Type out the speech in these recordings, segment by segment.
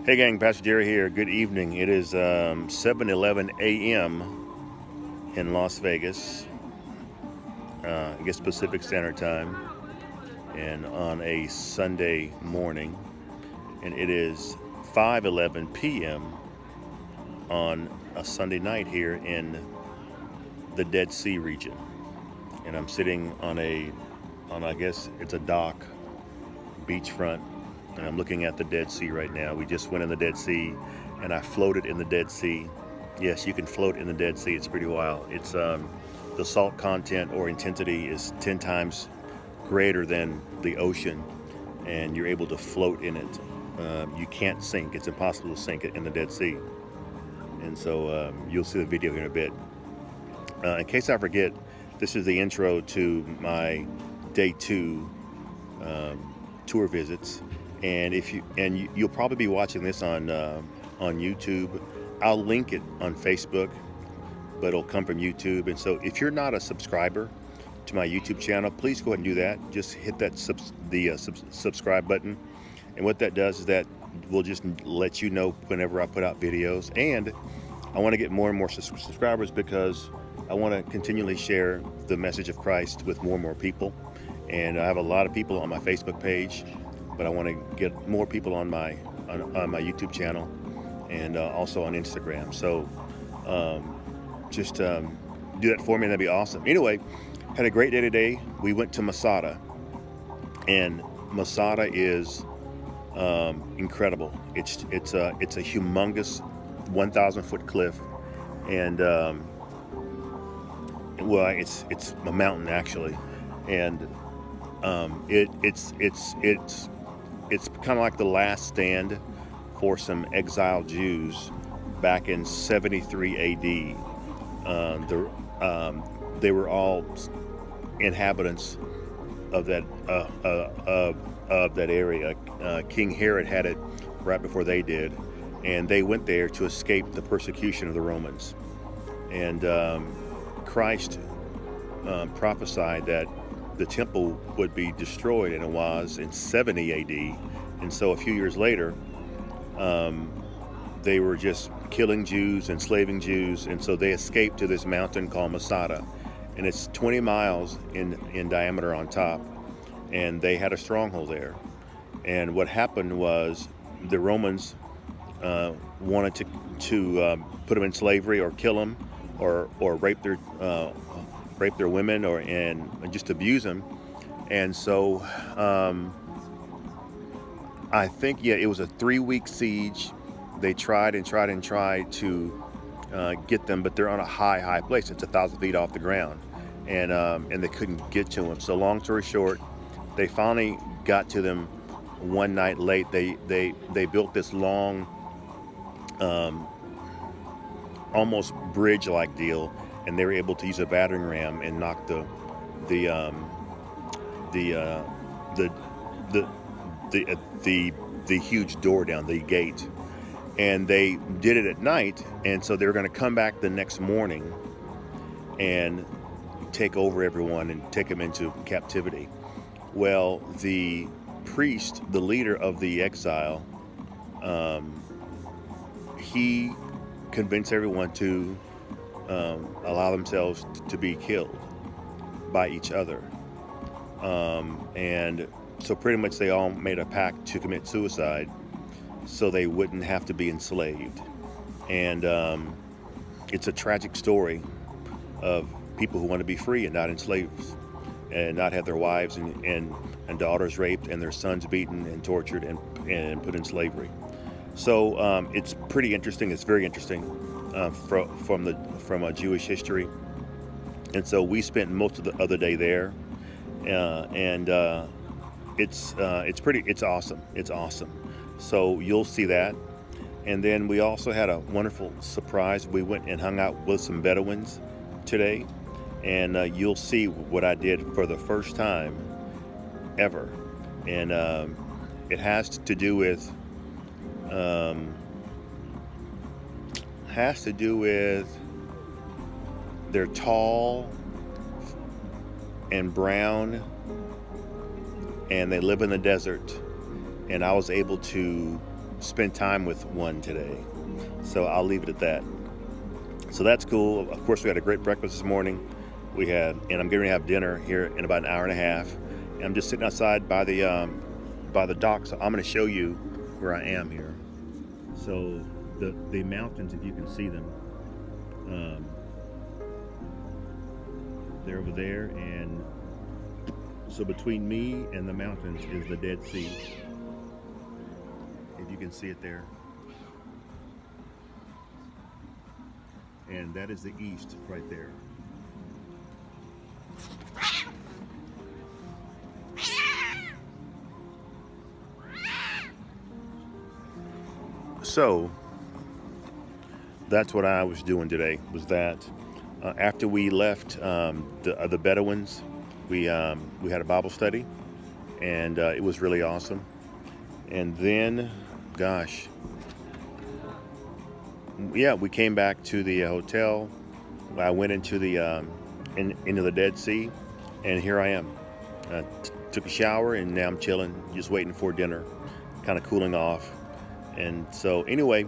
Hey gang, Pastor Jerry here. Good evening. It is 7:11 a.m. in Las Vegas, I guess Pacific Standard Time, and on a Sunday morning. And it is 5:11 p.m. on a Sunday night here in the Dead Sea region. And I'm sitting on I guess it's a dock, beachfront, and I'm looking at the Dead Sea right now. We just went in the Dead Sea, and I floated in the Dead Sea. Yes, you can float in the Dead Sea. It's pretty wild. It's the salt content or intensity is 10 times greater than the ocean, and you're able to float in it. You can't sink. It's impossible to sink it in the Dead Sea. And so you'll see the video here in a bit. In case I forget, this is the intro to my day 2 tour visits, and you'll probably be watching this on YouTube. I'll link it on Facebook, but it'll come from YouTube. And so if you're not a subscriber to my YouTube channel, please go ahead and do that. Just hit that subscribe button, and what that does is that will just let you know whenever I put out videos. And I want to get more and more subscribers because I want to continually share the message of Christ with more and more people. And I have a lot of people on my Facebook page, but I want to get more people on my YouTube channel and also on Instagram. So just do that for me, and that'd be awesome. Anyway, had a great day today. We went to Masada, and Masada is incredible. It's a humongous 1,000-foot cliff, and well, it's a mountain actually, and it's kind of like the last stand for some exiled Jews back in 73 A.D. They were all inhabitants of that area. King Herod had it right before they did, and they went there to escape the persecution of the Romans. And Christ prophesied that the temple would be destroyed, and it was in 70 A.D. And so a few years later, they were just killing Jews, enslaving Jews, and so they escaped to this mountain called Masada, and it's 20 miles in diameter on top, and they had a stronghold there. And what happened was the Romans wanted to put them in slavery or kill them or rape their women and just abuse them. And so I think, yeah, it was a 3-week siege. They tried to get them, but they're on a high place. It's 1,000 feet off the ground, and they couldn't get to them. So long story short, they finally got to them one night late. They built this long, almost bridge-like deal, and they were able to use a battering ram and knock the huge door down, the gate. And they did it at night, and so they were going to come back the next morning and take over everyone and take them into captivity. Well, the priest, the leader of the exile, he convinced everyone to allow themselves to be killed by each other. And so pretty much they all made a pact to commit suicide so they wouldn't have to be enslaved. And it's a tragic story of people who want to be free and not enslaved, and not have their wives and daughters raped and their sons beaten and tortured and put in slavery. So it's pretty interesting. It's very interesting from a Jewish history. And so we spent most of the other day there, and it's awesome. It's awesome. So you'll see that. And then we also had a wonderful surprise. We went and hung out with some Bedouins today, and you'll see what I did for the first time ever. And it has to do with they're tall and brown, and they live in the desert. And I was able to spend time with one today. So I'll leave it at that. So that's cool. Of course, we had a great breakfast this morning. And I'm getting ready to have dinner here in about an hour and a half. And I'm just sitting outside by the dock. So I'm going to show you where I am here. So the mountains, if you can see them, they're over there, and so between me and the mountains is the Dead Sea. If you can see it there. And that is the east right there. So that's what I was doing today, was that after we left the Bedouins, we had a Bible study, and it was really awesome. And then, gosh, yeah, we came back to the hotel. I went into into the Dead Sea, and here I am. Took a shower, and now I'm chilling, just waiting for dinner, kind of cooling off. And so anyway,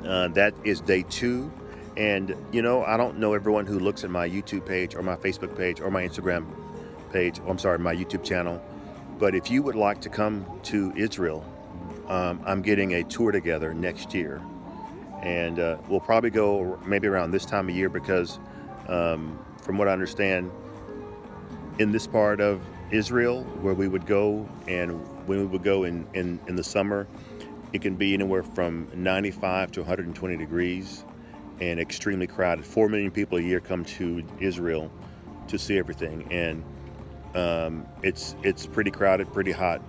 that is day 2. And I don't know everyone who looks at my YouTube page or my Facebook page or my Instagram page, my YouTube channel. But if you would like to come to Israel, I'm getting a tour together next year. And we'll probably go maybe around this time of year, because from what I understand, in this part of Israel where we would go, and when we would go in the summer, it can be anywhere from 95 to 120 degrees and extremely crowded. 4 million people a year come to Israel to see everything, and it's pretty crowded, pretty hot.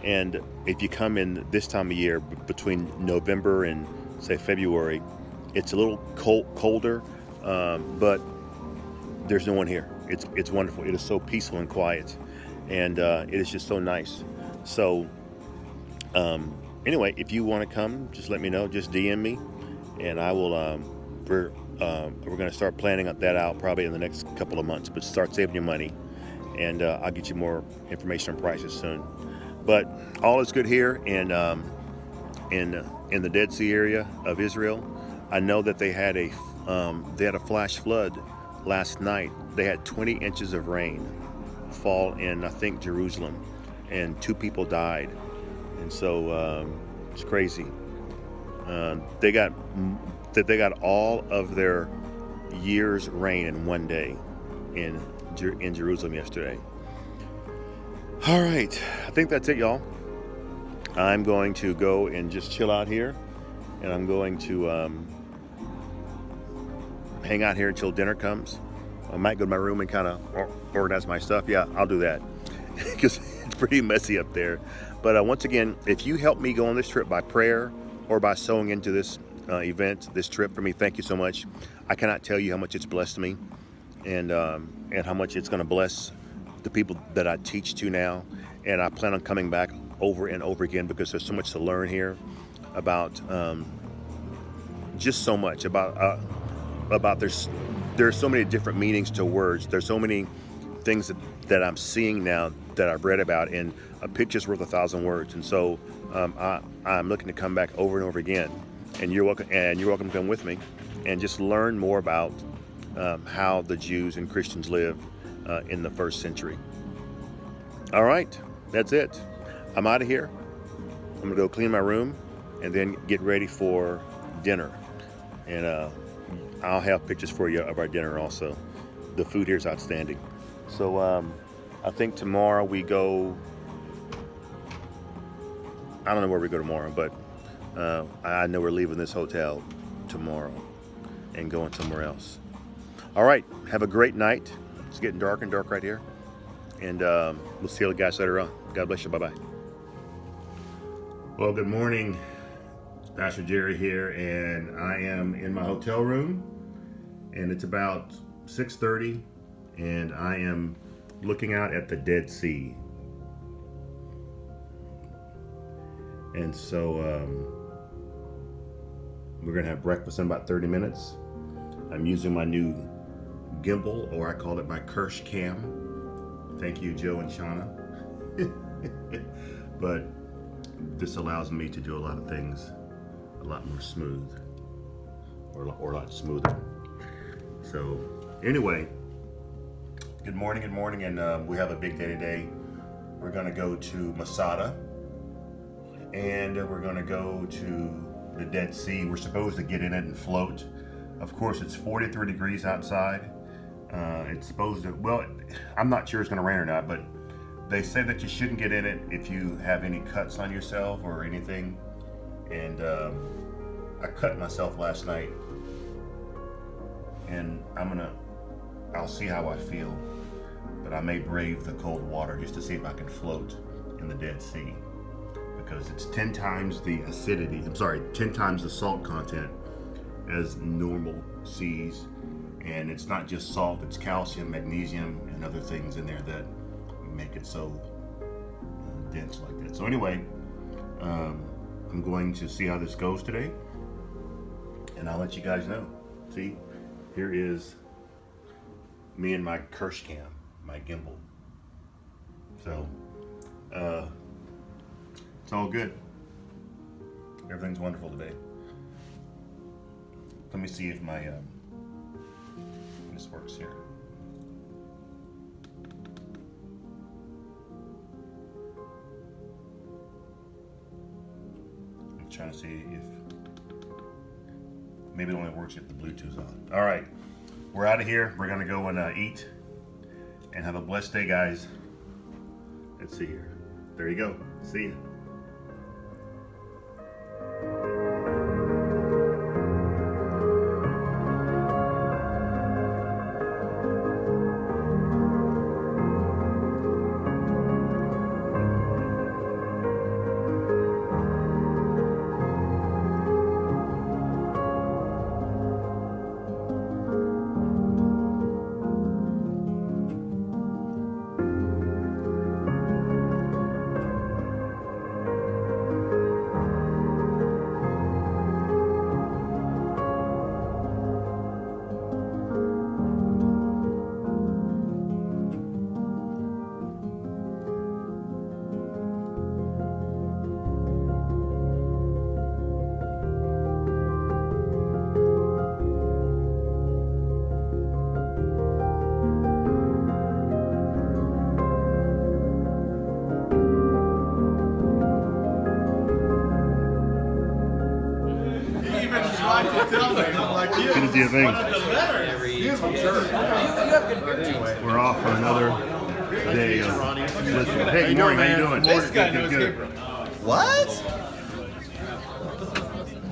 And if you come in this time of year, between November and say February, it's a little colder, but there's no one here. It's wonderful. It is so peaceful and quiet, and it is just so nice. So anyway, if you want to come, just let me know. Just DM me, and I will. We're going to start planning that out probably in the next couple of months. But start saving your money, and I'll get you more information on prices soon. But all is good here in the Dead Sea area of Israel. I know that they had a flash flood last night. They had 20 inches of rain fall in, I think, Jerusalem, and 2 people died. And so it's crazy. They got all of their year's rain in one day in Jerusalem yesterday. All right, I think that's it, y'all. I'm going to go and just chill out here, and I'm going to hang out here until dinner comes. I might go to my room and kind of organize my stuff. Yeah, I'll do that because it's pretty messy up there. But once again, if you help me go on this trip by prayer or by sewing into this event, this trip for me, thank you so much. I cannot tell you how much it's blessed me, and how much it's going to bless the people that I teach to now. And I plan on coming back over and over again, because there's so much to learn here about just so much about there's so many different meanings to words. There's so many things that I'm seeing now that I've read about, and a picture's worth 1,000 words. And so I'm looking to come back over and over again. And you're welcome to come with me and just learn more about how the Jews and Christians lived in the first century. All right, that's it. I'm out of here. I'm gonna go clean my room and then get ready for dinner. And I'll have pictures for you of our dinner also. The food here is outstanding. So I think tomorrow we go, I don't know where we go tomorrow, but I know we're leaving this hotel tomorrow and going somewhere else. All right, have a great night. It's getting dark and dark right here. And we'll see you guys later on. God bless you. Bye-bye. Well, good morning. It's Pastor Jerry here, and I am in my hotel room, and it's about 6:30, and I am looking out at the Dead Sea. And so we're gonna have breakfast in about 30 minutes. I'm using my new gimbal, or I call it my Kirsch Cam. Thank you, Joe and Shauna. But this allows me to do a lot of things a lot more smooth, or a lot smoother. So anyway, good morning, and we have a big day today. We're gonna go to Masada, and we're gonna go to the Dead Sea. We're supposed to get in it and float. Of course, it's 43 degrees outside. It's supposed to, well, I'm not sure it's gonna rain or not, but they say that you shouldn't get in it if you have any cuts on yourself or anything. And I cut myself last night, and I'll see how I feel, but I may brave the cold water just to see if I can float in the Dead Sea, because it's 10 times the acidity, 10 times the salt content as normal seas. And it's not just salt, it's calcium, magnesium, and other things in there that make it so dense like that. So anyway, I'm going to see how this goes today, and I'll let you guys know. See, here is me and my Kirsch cam, my gimbal. So it's all good. Everything's wonderful today. Let me see if my this works here. I'm trying to see if maybe it only works if the Bluetooth's on. All right, we're out of here. We're gonna go and eat and have a blessed day, guys. Let's see here. There you go. See ya. Good deal, thanks. We're off for another day of listening. Hey, good morning. How you doing? Good. What?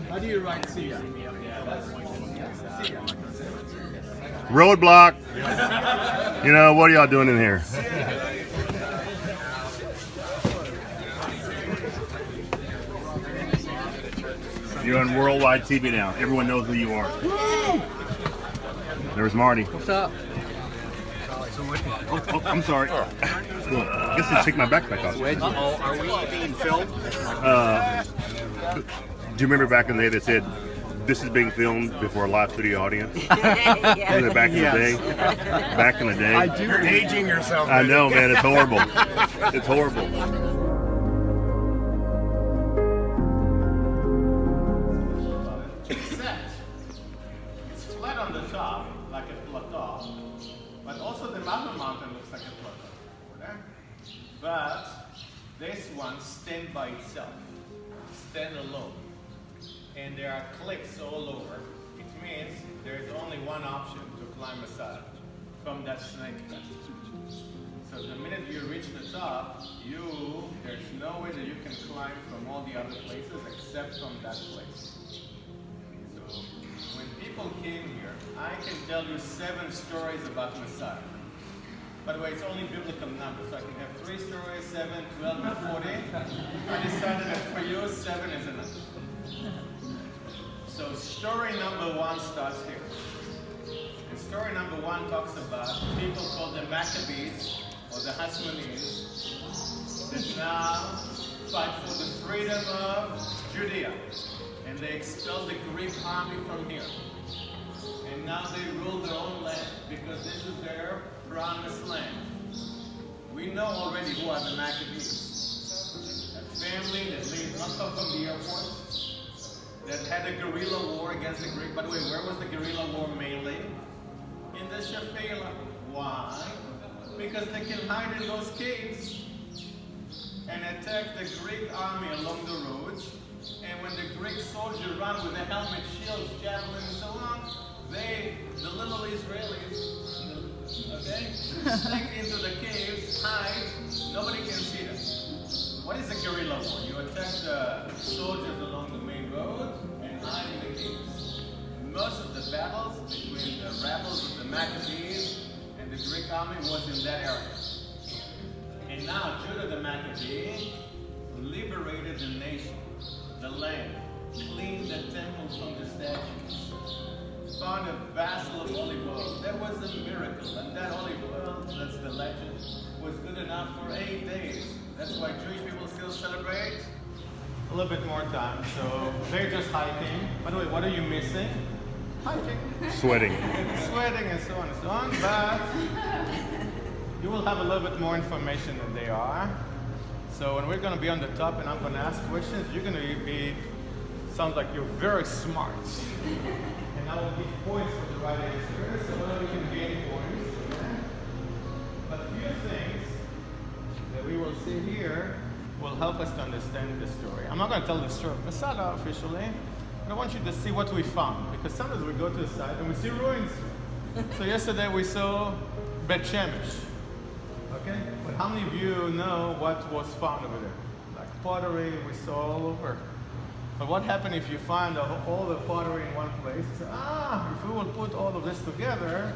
How do you write see ya? Roadblock. You know, what are y'all doing in here? You're on worldwide TV now. Everyone knows who you are. There's Marty. What's up? Oh, I'm sorry. Well, I guess I take my backpack off. Are we being filmed? Do you remember back in the day that said, this is being filmed before a live studio audience? Yeah. Back in the day? Back in the day? I do. You're aging yourself. I know, man. It's horrible. It's horrible. It's flat on the top, like a plateau, but also the Mother Mountain looks like a plateau. Okay? But this one stands by itself, stand alone. And there are cliffs all over. It means there's only one option to climb Masada from that snake cut. So the minute you reach the top, there's no way that you can climb from all the other places except from that place. So when people came here, I can tell you 7 stories about Masada. By the way, it's only biblical numbers, so I can have 3 stories, 7, 12, and 40. I decided that for you, 7 is enough. So story number 1 starts here. And story number 1 talks about people called the Maccabees, or the Hasmonees, that now fight for the freedom of Judea. And they expelled the Greek army from here. And now they rule their own land, because this is their promised land. We know already who are the Maccabees. A family that lived from the airport that had a guerrilla war against the Greek. By the way, where was the guerrilla war mainly? In the Shephelah. Why? Because they can hide in those caves and attack the Greek army along the roads. And when the Greek soldiers run with the helmet, shields, javelin, and so on, the little Israelis, okay, sneak into the caves, hide, nobody can see them. What is a guerrilla war? You attack the soldiers along the main road and hide in the caves. Most of the battles between the rebels of the Maccabees and the Greek army was in that area. And now Judah the Maccabee liberated the nation, the land, cleaned the temple from the statues, found a vessel of olive oil. That was a miracle. And that olive oil, that's the legend, was good enough for 8 days. That's why Jewish people still celebrate a little bit more time. So they're just hiking. By the way, what are you missing? Hiking. Sweating. Sweating and so on and so on. But you will have a little bit more information than they are. So when we're going to be on the top and I'm going to ask questions, you're going to be, sounds like you're very smart. And I will give points for the right answer, so we can gain points. Okay? But a few things that we will see here will help us to understand the story. I'm not going to tell the story of Masada officially, but I want you to see what we found. Because sometimes we go to the site and we see ruins. So yesterday we saw Bet Shemesh. Okay? But how many of you know what was found over there? Like pottery, we saw all over. But what happened if you find all the pottery in one place? You say, if we will put all of this together,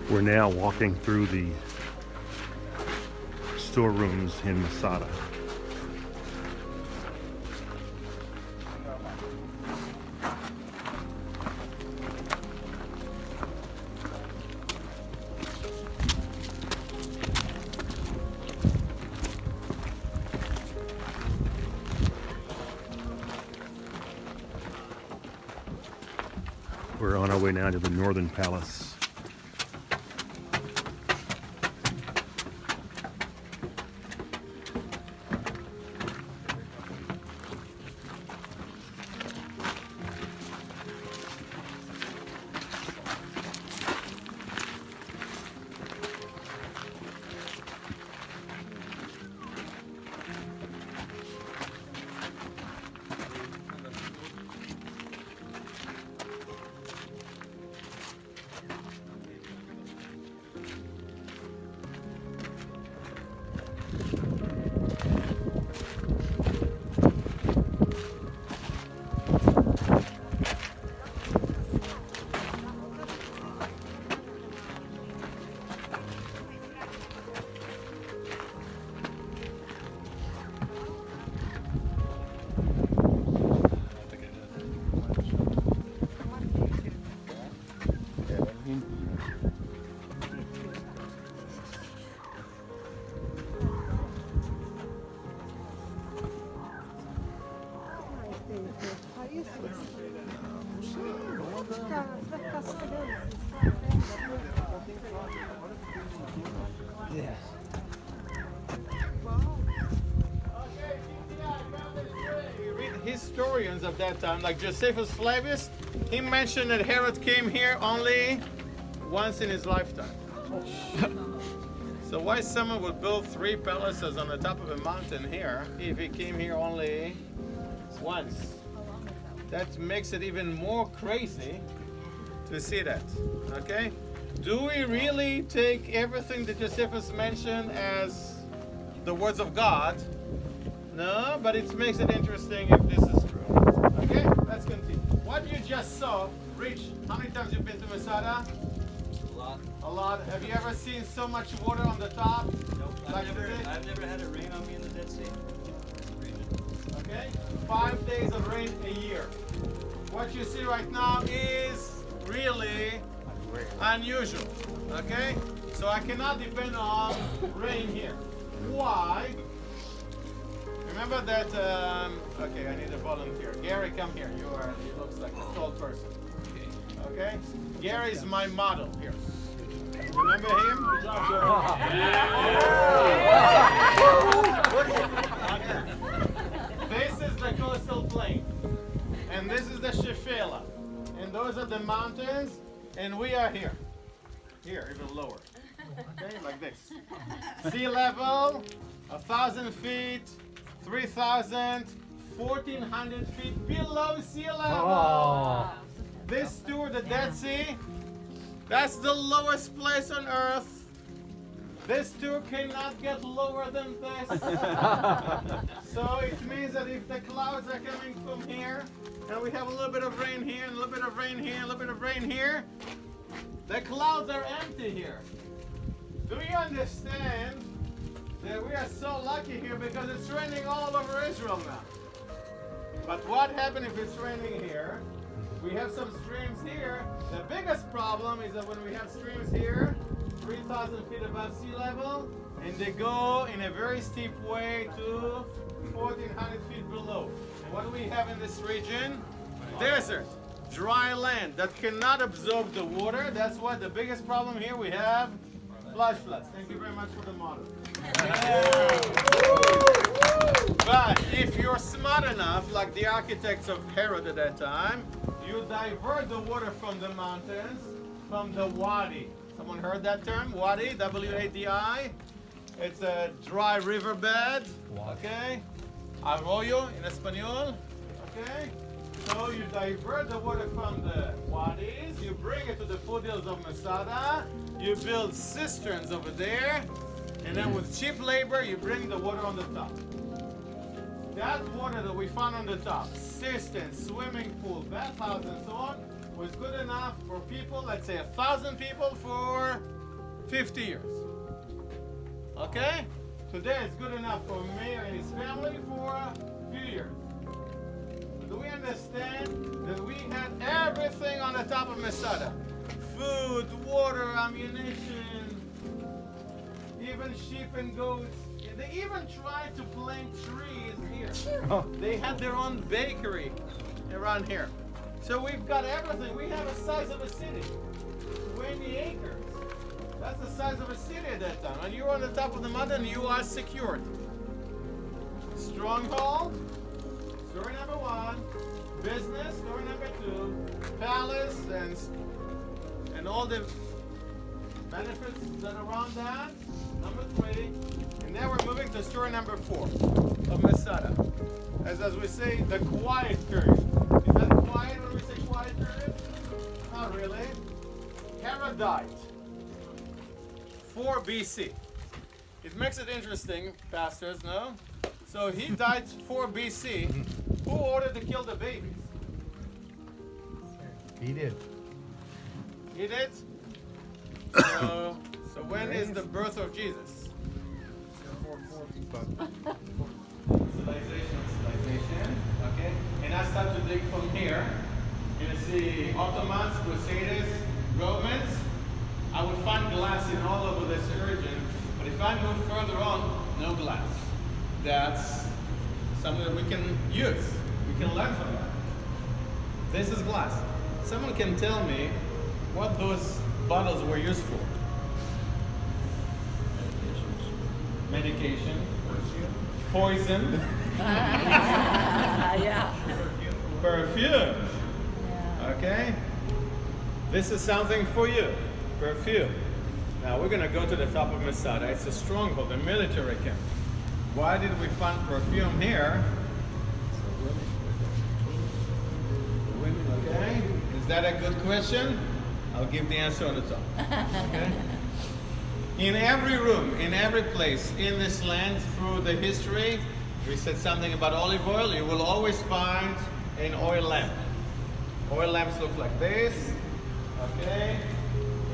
We're now walking through the storerooms in Masada. We're on our way now to the Northern Palace. You read historians of that time, like Josephus Flavius, he mentioned that Herod came here only once in his lifetime. So why someone would build 3 palaces on the top of a mountain here if he came here only once? That makes it even more crazy to see that. Okay? Do we really take everything that Josephus mentioned as the words of God? No, but it makes it interesting if this is true. Okay, let's continue. What you just saw, Rich, how many times you've been to Masada? A lot. A lot. Have you ever seen so much water on the top? Nope. Like I've never had it rain on me in the Dead Sea. Okay, 5 days of rain a year. What you see right now is really unusual. Okay, so I cannot depend on rain here. Why? Remember that, okay, I need a volunteer. Gary, come here. You looks like a tall person. Okay? Gary is my model here. Remember him? Good job, Gary. This is the coastal plain. And this is the Shephelah. And those are the mountains. And we are here. Here, even lower. Okay, like this. Sea level, 1,000 feet, 3,000, 1,400 feet below sea level. Oh. This tour, the Dead Sea, that's the lowest place on earth. This tour cannot get lower than this. So it means that if the clouds are coming from here, and we have a little bit of rain here, and a little bit of rain here, and a little bit of rain here, the clouds are empty here. Do you understand that we are so lucky here because it's raining all over Israel now? But what happens if it's raining here? We have some streams here. The biggest problem is that when we have streams here, 3,000 feet above sea level, and they go in a very steep way to 1,400 feet below. And what do we have in this region? Desert, dry land that cannot absorb the water. That's why the biggest problem here we have flash floods. Thank you very much for the model. But if you're smart enough, like the architects of Herod at that time, you divert the water from the mountains, from the wadi. Someone heard that term? Wadi, W-A-D-I. It's a dry riverbed, okay? Arroyo in Espanol, okay? So you divert the water from the wadis, you bring it to the foothills of Masada, you build cisterns over there, and then with cheap labor, you bring the water on the top. That water that we found on the top, cisterns, swimming pool, bathhouse, and so on, was good enough for people, let's say 1,000 people for 50 years. Okay? Today it's good enough for Meir and his family for a few years. Do we understand that we had everything on the top of Masada? Food, water, ammunition, even sheep and goats. They even tried to plant trees here. They had their own bakery around here. So we've got everything. We have the size of a city. 20 acres. That's the size of a city at that time. And you're on the top of the mountain, you are secured. Stronghold, story number 1. Business, story number 2. Palace and all the benefits that are around that, number 3. And now we're moving to story number 4 of Masada. As we say, the quiet period. Is that quiet when we say quiet period? Not really. Herod died. 4 BC. It makes it interesting, pastors, no? So he died 4 BC. Who ordered to kill the babies? He did. He did? So when is the birth of Jesus? Civilization, okay? And I start to dig from here. You see Ottomans, Crusaders, Romans. I would find glass in all over this region, but if I move further on, no glass. That's something that we can use. We can learn from that. This is glass. Someone can tell me what those bottles were used for? Medication. Poison. Yeah. Perfume. Okay? This is something for you. Perfume. Now we're gonna go to the top of Masada. It's a stronghold, a military camp. Why did we find perfume here? Okay? Is that a good question? I'll give the answer on the top. Okay? In every room, in every place in this land through the history, we said something about olive oil. You will always find an oil lamp. Oil lamps look like this. Okay?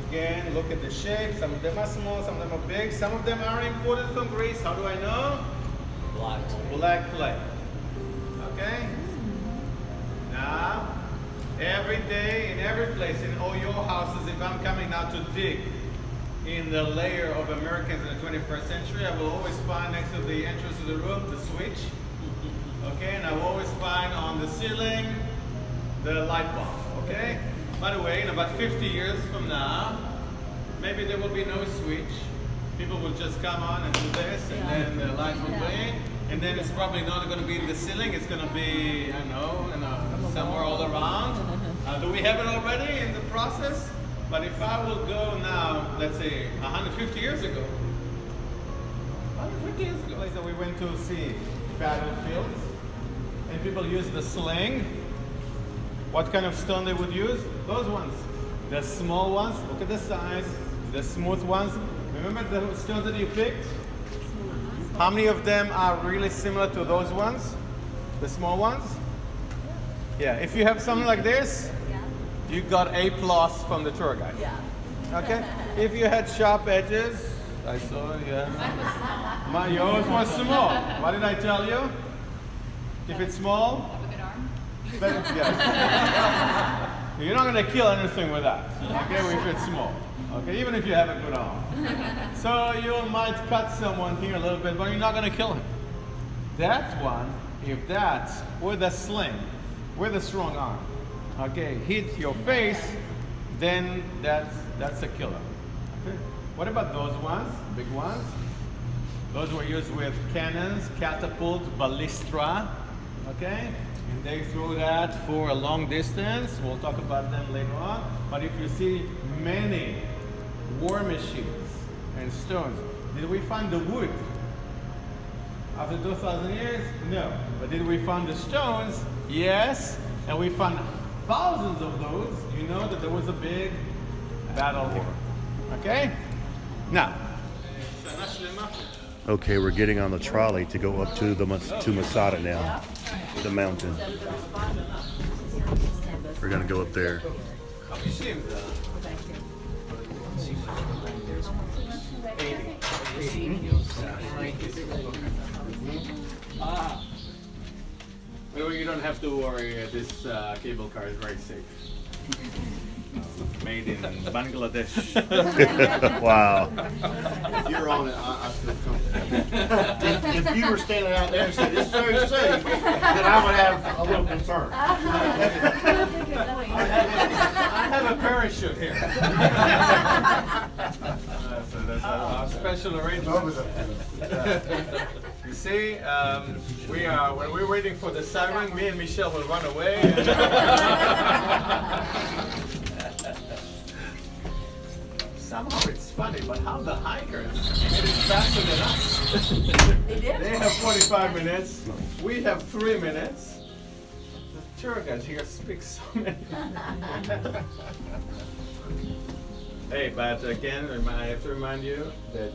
Again, look at the shape. Some of them are small, some of them are big. Some of them are imported from Greece. How do I know? Black clay. Okay? Now, every day, in every place, in all your houses, if I'm coming now to dig in the layer of Americans in the 21st century, I will always find next to the entrance to the room the switch. Okay, and I will always find on the ceiling the light bulb. Okay? By the way, in about 50 years from now, maybe there will be no switch. People will just come on and do this, and then the light will be. And then it's probably not going to be in the ceiling, it's going to be, I don't know, somewhere all around. Do we have it already in the process? But if I will go now, let's say 150 years ago, 150 years ago, so we went to see battlefields, and people used the sling. What kind of stone they would use? Those ones. The small ones, look at the size, the smooth ones. Remember the stones that you picked? How many of them are really similar to those ones? The small ones? Yeah, if you have something like this, you got A+ from the tour guide. Yeah. Okay? If you had sharp edges, I saw, yeah. Yours was small. What did I tell you? If it's small, then, yes. You're not going to kill anything with that. Okay, if it's small. Okay, even if you have a good arm. So you might cut someone here a little bit, but you're not going to kill him. That one, if that's with a sling, with a strong arm, okay, hit your face, then that's a killer. Okay. What about those ones, big ones? Those were used with cannons, catapult, ballistra, okay? And they threw that for a long distance. We'll talk about them later on. But if you see many war machines and stones, did we find the wood? After 2,000 years? No. But did we find the stones? Yes. And we found thousands of those. You know that there was a big battle here. Okay? Now. Okay, we're getting on the trolley to go up to Masada now, the mountain. We're gonna go up there. Well, you don't have to worry. This cable car is very safe. Made in Bangladesh. Wow. If you're on it, I feel comfortable. If you were standing out there and said, it's very safe, then I would have a little concern. I have a parachute here. So that's a special arrangement. You see, when we're waiting for the siren, me and Michelle will run away. Somehow it's funny, but how the hikers made it faster than us. They did? They have 45 minutes. We have 3 minutes. The tour guide here speaks so many. Hey, but again, I have to remind you that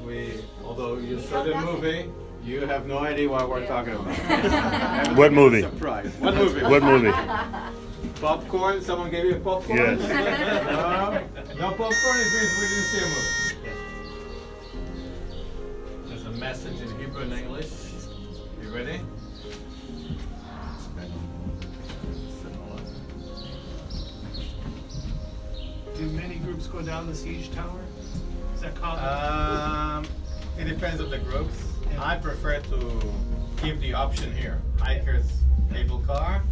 although you saw the movie, you have no idea what we're talking about. What movie? Surprise. What movie? What movie? Popcorn? Someone gave you a popcorn? Yes. No popcorn, it means we didn't see a movie. There's a message in Hebrew and English. You ready? Do many groups go down the siege tower? Is that common? It depends on the groups. I prefer to give the option here. Hikers, cable car,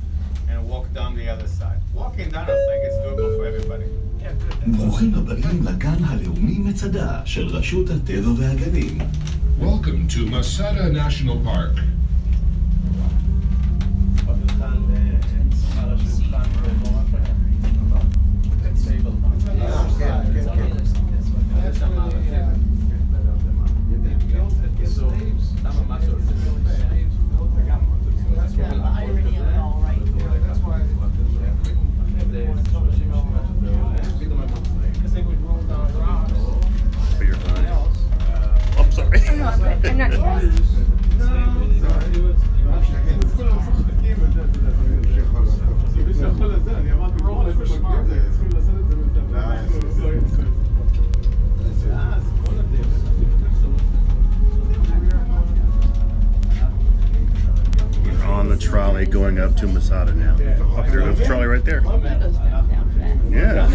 and walk down the other side. walking down, I think it's doable for everybody. Yeah, good. ברוכים הבאים לגן הלאומי מצדה של רשות הטבע והגנים. Welcome to Masada National Park. Because they would roll down rocks. But you're fine. I'm sorry. I'm not We're on the trolley going up to Masada now. Oh, there goes the trolley right there. Yeah.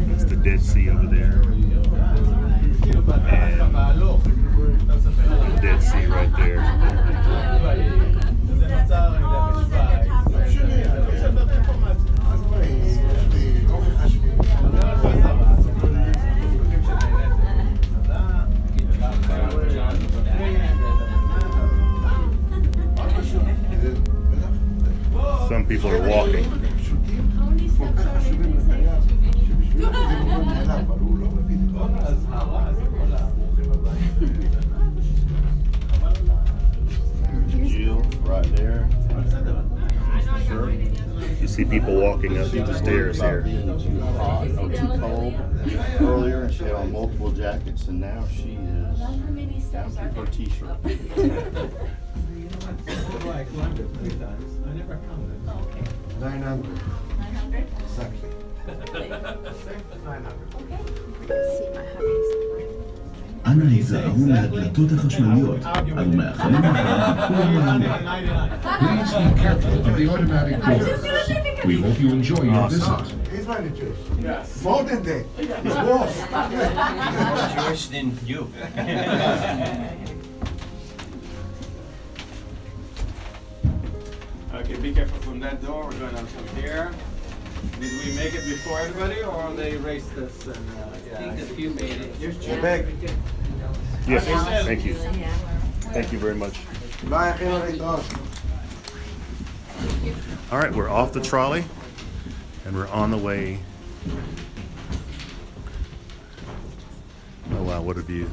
That's the Dead Sea over there. And the Dead Sea right there. Some people are walking. Jill, right there. Sure. You see people walking up the stairs About here. being too hot or too cold. Earlier, and she had on multiple jackets, and now she is down to her t-shirt. Like 100 times. I never counted. 900. 900? Exactly. 900. See my hubby's. אנא היזהרו מהדלתות החשמליות, אנו מאחלים לכם ביקור נעים. 99. Please be careful of the automatic doors. We hope you enjoy your visit. He's very Jewish. Yes. More than that. He's worse. Jewish than you. Okay, be careful from that door. We're going out from here. Did we make it before everybody, or they raced us? And, I think a few made it. You're back. Yes, thank you. Thank you very much. Bye, Henry. All right, we're off the trolley and we're on the way. Oh wow, what a view.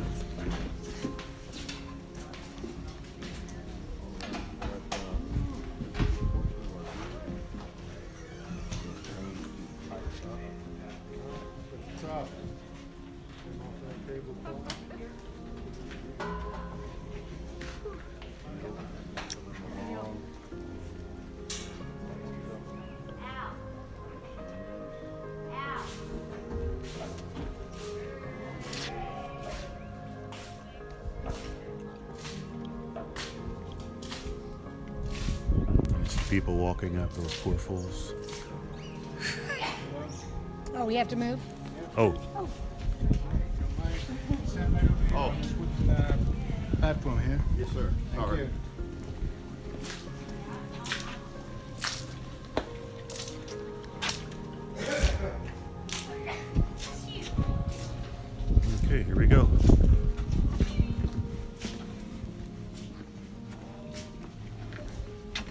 People walking up, those poor fools. Oh, we have to move? Oh, Platform here. Yes, sir. Thank you. okay, here we go.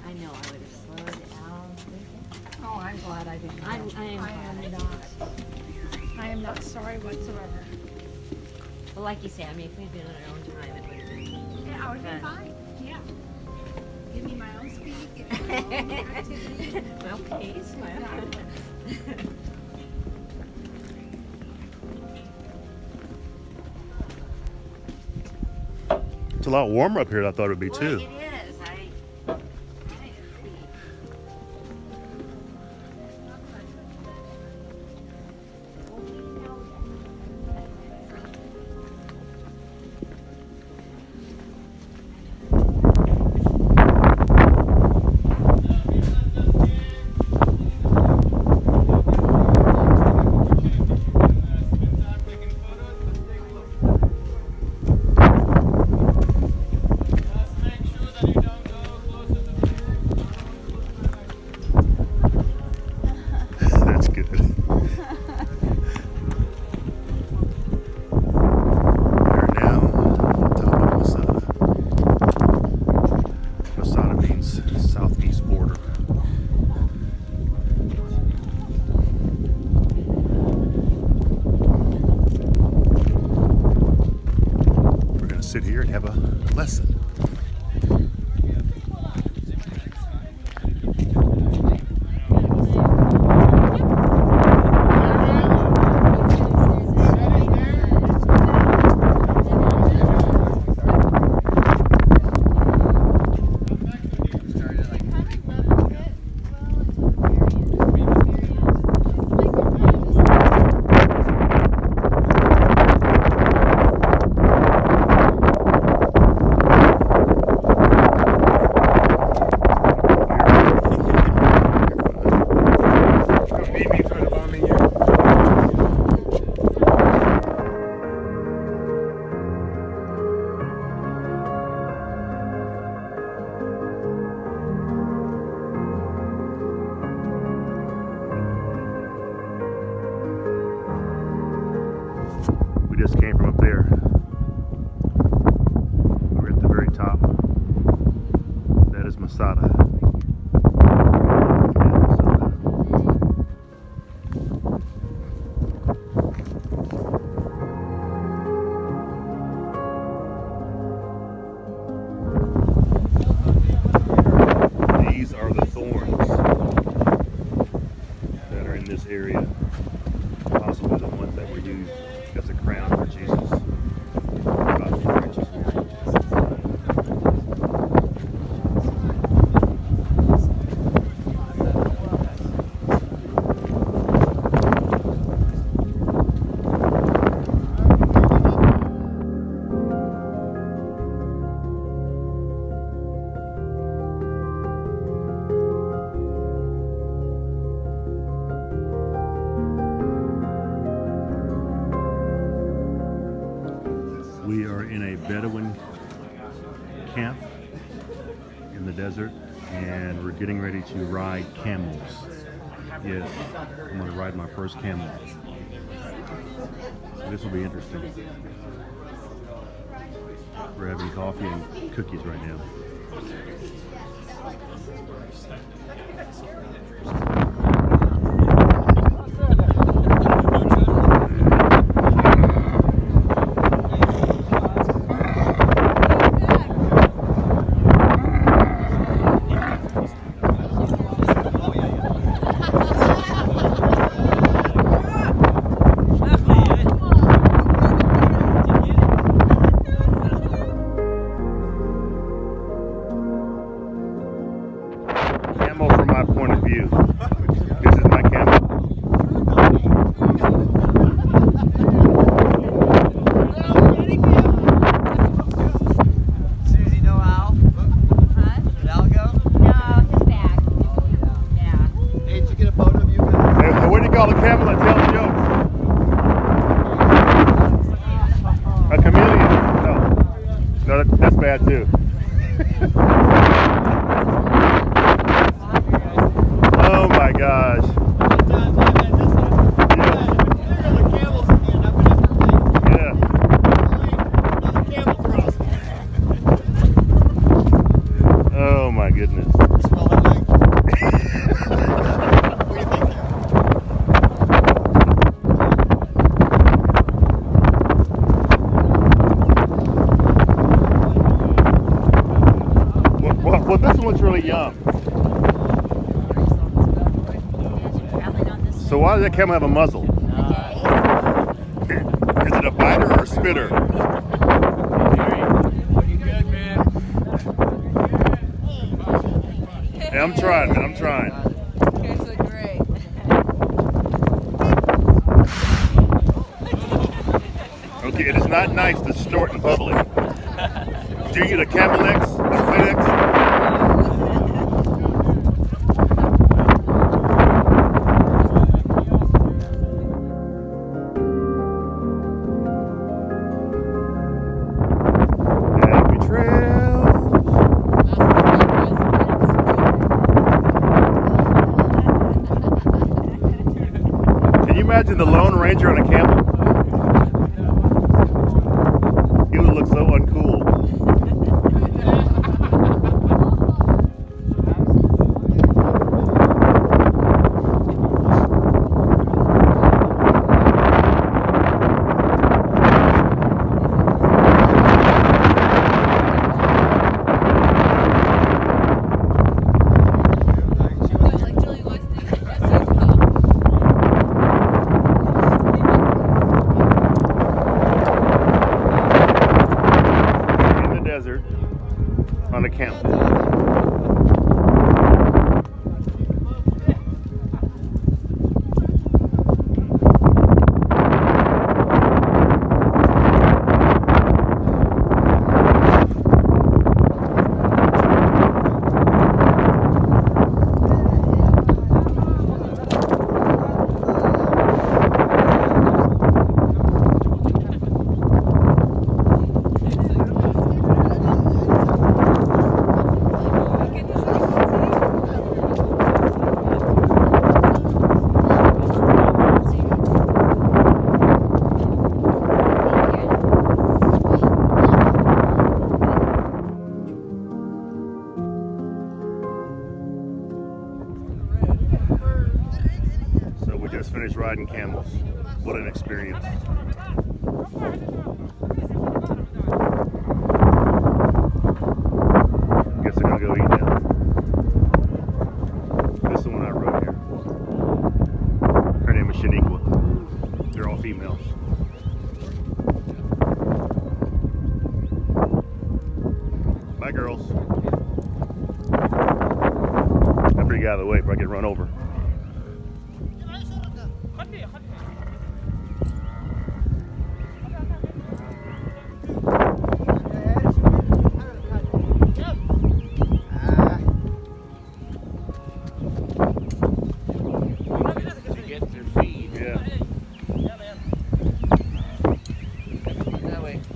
I know I would have slowed down. Oh, I'm glad I didn't. I am I am not sorry whatsoever. Well, like you say, I mean, if we'd been on our own time, it would have been. Yeah, I would have been fun. fine. Yeah. Give me my own speed, give me my own activity. Well, pace, Exactly. It's a lot warmer up here than I thought it would be too. Well, it is. I agree. sit here and have a lesson. We just came from up there. We're at the very top. That is Masada. These are the thorns that are in this area. Possibly the ones that were used as a crown for Jesus. About 4 inches long. We are in a Bedouin camp in the desert, and we're getting ready to ride camels. Yes, I'm going to ride my first camel. So this will be interesting. We're having coffee and cookies right now. Camel from my point of view. This is my camel. Susie, no Al? Huh? Did Al go? No, his back. Yeah. Hey, did you get a photo of you guys? Hey, what do you call a camel that tells jokes? A chameleon. No, that's bad too. Oh my gosh. Yeah. Oh my goodness. Well, this one's really young. So why does that camel have a muzzle? Is it a biter or a spitter? You good, man? Hey, I'm trying, man. I'm trying. Okay, so great. Okay, it is not nice to snort in public. Do you get a Camel X? A FedEx? Happy trails. Can you imagine the Lone Ranger on a camel? He would look so uncool. camel. So we just finished riding camels. What an experience. Guess I'm gonna go eat now. This is the one I rode here. Her name is Shaniqua. They're all females. Bye, girls. I better get out of the way before I get run over.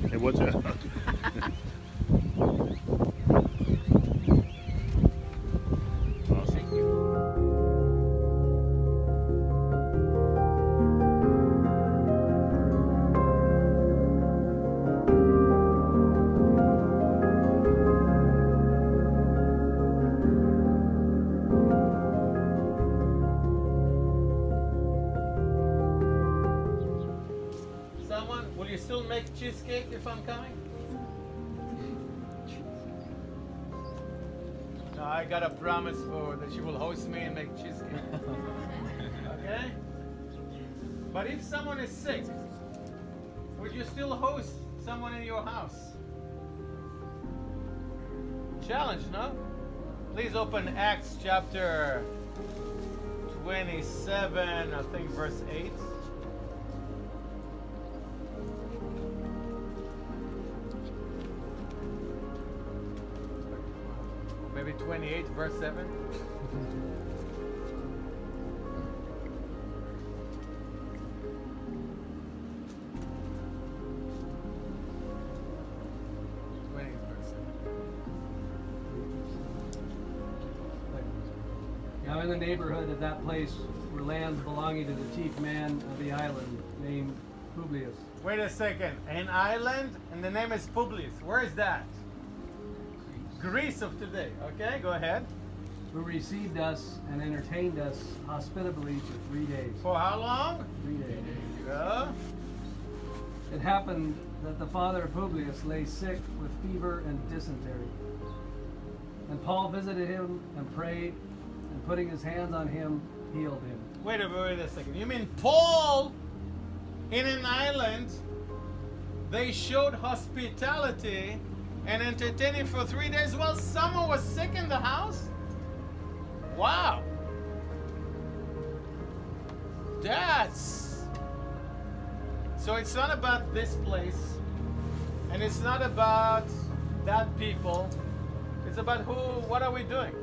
Hey, what's that? Someone, will you still make cheesecake if I'm coming? No, I got a promise for that she will host me and make cheesecake. Okay? But if someone is sick, would you still host someone in your house? Challenge, no? Please open Acts chapter 27, I think verse 8. Maybe 28, verse 7. Now in the neighborhood of that place were lands belonging to the chief man of the island named Publius. Wait a second. An island, and the name is Publius. Where is that? Greece of today. Okay, go ahead. Who received us and entertained us hospitably for 3 days. For how long? 3 days. Go. It happened that the father of Publius lay sick with fever and dysentery. And Paul visited him and prayed, and putting his hands on him, healed him. Wait a second. You mean Paul in an island, they showed hospitality and entertaining for 3 days while someone was sick in the house? Wow. So it's not about this place, and it's not about that people. It's about what are we doing,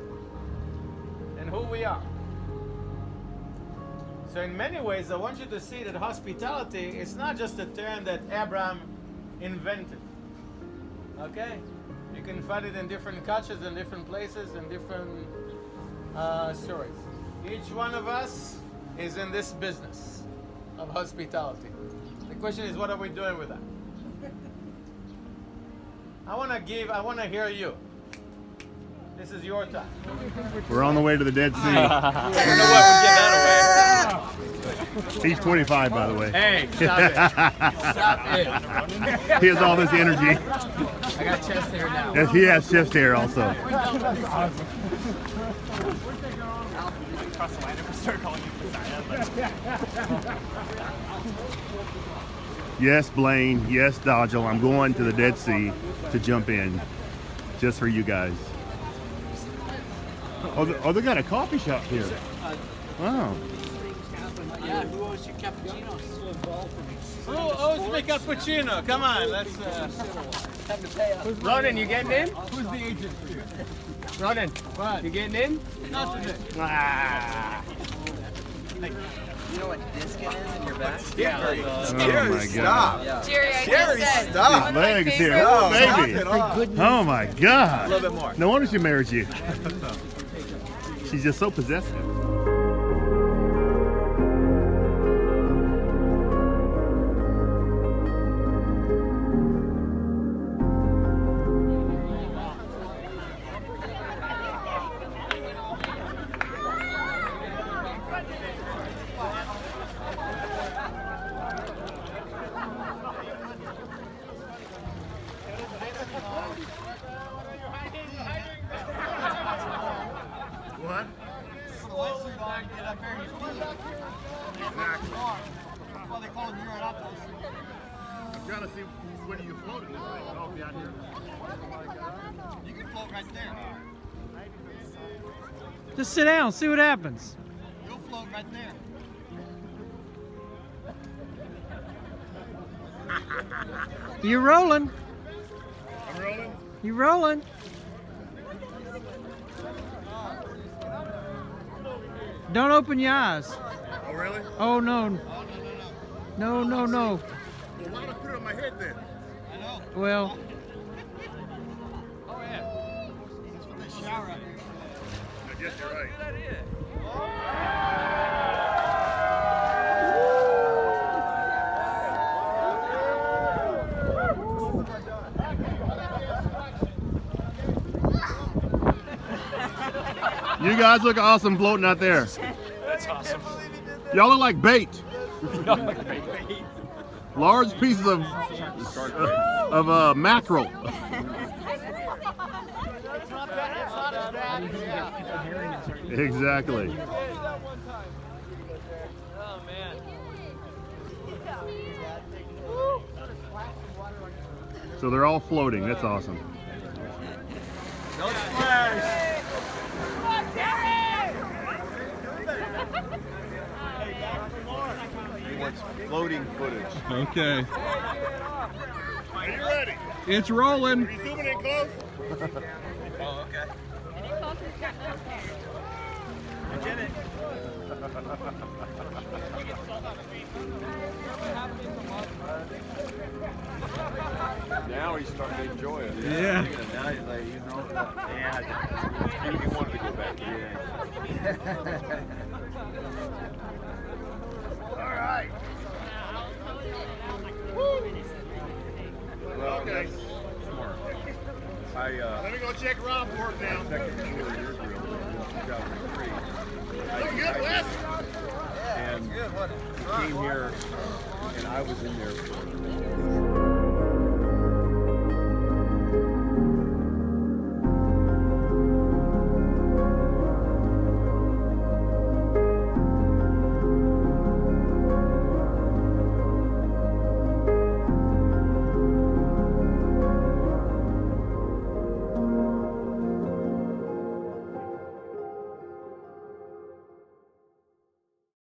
and who we are. So in many ways, I want you to see that hospitality is not just a term that Abraham invented. Okay? You can find it in different cultures, in different places, in different stories. Each one of us is in this business of hospitality. The question is, what are we doing with that? I want to hear you. This is your time. We're on the way to the Dead Sea. I don't know what would get that away. He's 25, by the way. Hey, stop it. Stop it. He has all this energy. I got chest hair now. Yes, he has chest hair also. Across the line if we start calling you Messiah. Yes, Blaine. Yes, Dodgel. I'm going to the Dead Sea to jump in. just for you guys. Oh, they got a coffee shop here. Wow. Yeah, who owes you cappuccinos? Who owes me cappuccino? Come on, let's. Ronan, you getting in? Who's the agent for you? Ronan, you getting in? Not today. Ah. You know what discus is in your back? Jerry, Oh my God. Jerry, I Jerry, just said. stop. His legs here. Oh, Oh, baby. knock it off. Oh my God. A little bit more. No wonder she married you. She's just so possessive. What? Well, they call them Uranatos. I'm trying to see when you floated this thing. Oh, down here. You can float right there. Just sit down, see what happens. You'll float right there. You're rolling. I'm rolling. You're rolling. Don't open your eyes. Oh, really? Oh no. No, no, no. Well, why don't I put it on my head then? I know. Well, Oh, yeah. That's what they shower out here. I guess you're right. You guys look awesome floating out there. That's awesome. Y'all look like bait. Large pieces of mackerel. Exactly. Oh man. So they're all floating. That's awesome. Don't splash. He wants floating footage. Okay. Are you ready? It's rolling. Are you zooming in close? Oh, okay. I did it. Now he's starting to enjoy it. Yeah. Now he's like, you know, yeah, he wanted to go back. Yeah. All right. Well, Okay. that's smart. Let me go check Rob's work now. Second tour of your grill in 2003. Doing good, Wes? And he came here, and I was in there for